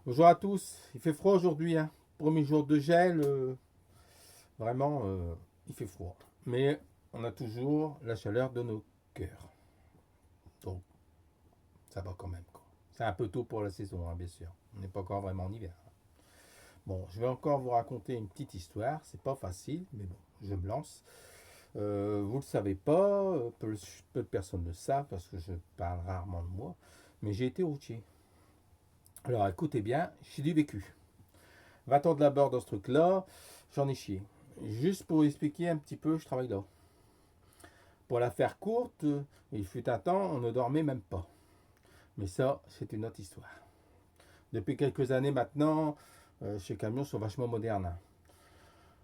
Bonjour à tous, il fait froid aujourd'hui, hein. Premier jour de gel, vraiment, il fait froid. Mais on a toujours la chaleur de nos cœurs. Donc, ça va quand même, quoi. C'est un peu tôt pour la saison, hein, bien sûr. On n'est pas encore vraiment en hiver. Bon, je vais encore vous raconter une petite histoire. C'est pas facile, mais bon, je me lance. Vous le savez pas, peu de personnes le savent parce que je parle rarement de moi, mais j'ai été routier. Alors écoutez bien, j'ai du vécu. 20 ans de labeur dans ce truc-là, j'en ai chié. Juste pour expliquer un petit peu, je travaille là. Pour la faire courte, il fut un temps, on ne dormait même pas. Mais ça, c'est une autre histoire. Depuis quelques années maintenant, chez Camion sont vachement modernes.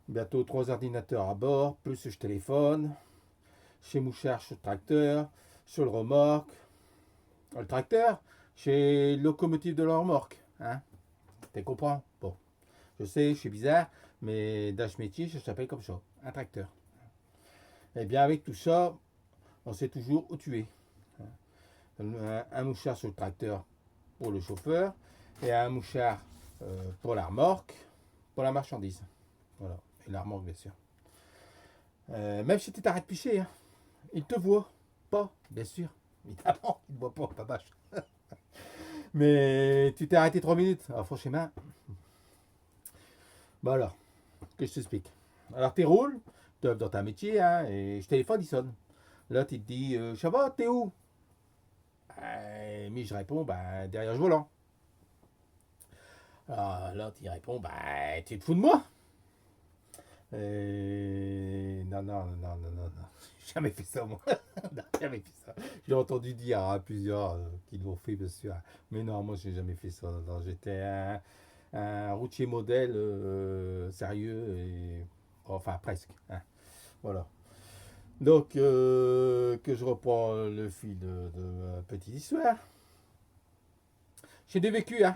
Bientôt 3 ordinateurs à bord, plus je téléphone. Chez Mouchard, sur le tracteur, sur le remorque. Le tracteur, chez locomotive de la remorque. Hein, tu comprends? Bon, je sais, je suis bizarre, mais dans ce métier, je s'appelle comme ça, un tracteur. Et bien avec tout ça, on sait toujours où tu es. Un mouchard sur le tracteur pour le chauffeur et un mouchard pour la remorque, pour la marchandise. Voilà, et la remorque bien sûr. Même si tu t'arrêtes picher, hein, il te voit pas, bien sûr. Évidemment, il ne voit pas, pas vache. Mais tu t'es arrêté 3 minutes. Alors franchement, bah alors, que je t'explique. Alors tu roules, tu es dans ta métier, hein, et je téléphone, il sonne. Là, tu te dis, ça va, t'es où? Mais je réponds, bah, derrière le volant. Alors là, tu réponds, bah, tu te fous de moi? Non, non, non, non, non, non, non. J'ai jamais fait ça, moi. Non, jamais fait ça. J'ai entendu dire à plusieurs qui l'ont fait, bien sûr. Mais non, moi, j'ai jamais fait ça. Non, j'étais un routier modèle sérieux et. Enfin, presque, hein. Voilà. Donc, que je reprends le fil de ma petite histoire. J'ai des vécus, hein.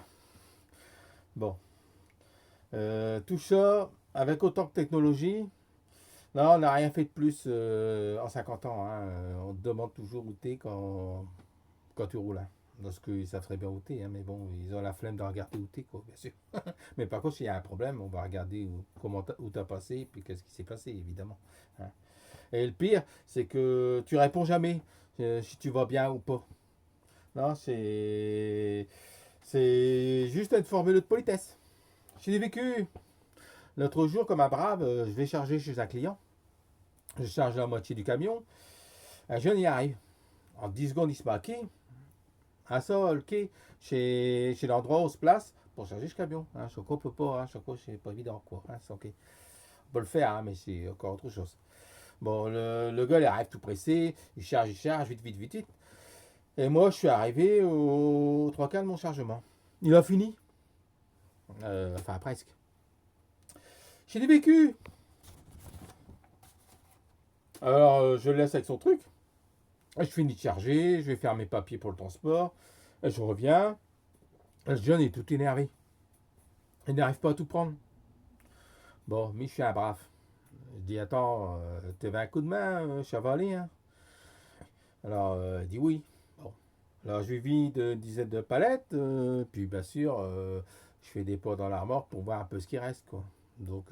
Bon, tout ça, avec autant de technologie, non, on n'a rien fait de plus en 50 ans, hein. On te demande toujours où t'es quand tu roules, hein. Parce qu'ils savent très bien où t'es, hein, mais bon, ils ont la flemme de regarder où t'es, quoi, bien sûr. Mais par contre, s'il y a un problème, on va regarder où t'as passé, et puis qu'est-ce qui s'est passé, évidemment, hein. Et le pire, c'est que tu réponds jamais si tu vas bien ou pas. Non, c'est juste une formule de politesse. J'ai vécu l'autre jour comme un brave, je vais charger chez un client. Je charge la moitié du camion. Un jeune y arrive. En 10 secondes, il se met à quai. Un seul quai chez l'endroit où on se place pour charger ce camion. Hein, Choco peut pas, hein, Choco c'est pas évident quoi. Hein, c'est ok. On peut le faire, hein, mais c'est encore autre chose. Bon, le gars il arrive tout pressé, il charge, vite, vite, vite, vite. Et moi je suis arrivé aux trois quarts de mon chargement. Il a fini. Enfin presque. J'ai des vécus. Alors je le laisse avec son truc. Je finis de charger, je vais faire mes papiers pour le transport. Je reviens. Le jeune est tout énervé. Il n'arrive pas à tout prendre. Bon, mais je suis un brave. Je dis, attends, t'avais un coup de main, Chavalet, hein? Alors, il dit oui. Bon. Alors, je lui vide une dizaine de palettes, puis bien sûr, je fais des pots dans la remorque pour voir un peu ce qui reste, quoi. Donc,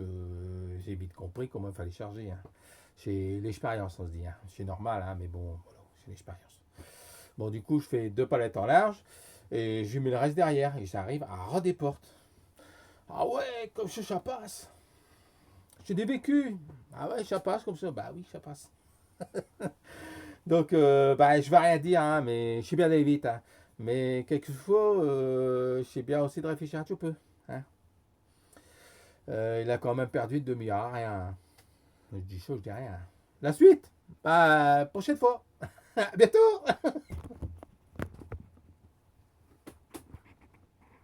j'ai vite compris comment il fallait charger, hein. C'est l'expérience, on se dit, hein. C'est normal, hein, mais bon, voilà, c'est l'expérience. Bon, du coup, je fais 2 palettes en large, et je lui mets le reste derrière, et j'arrive à ras des portes. Ah ouais, comme ça passe. J'ai des vécus. Ah ouais, ça passe comme ça. Bah oui, ça passe. Donc, bah, je vais rien dire, hein, mais je sais bien d'aller vite, hein. Mais quelquefois, je sais bien aussi de réfléchir un petit peu, hein. Il a quand même perdu une demi-heure, à rien, hein. Je dis chaud, je dis rien. La suite, bah, prochaine fois. À bientôt.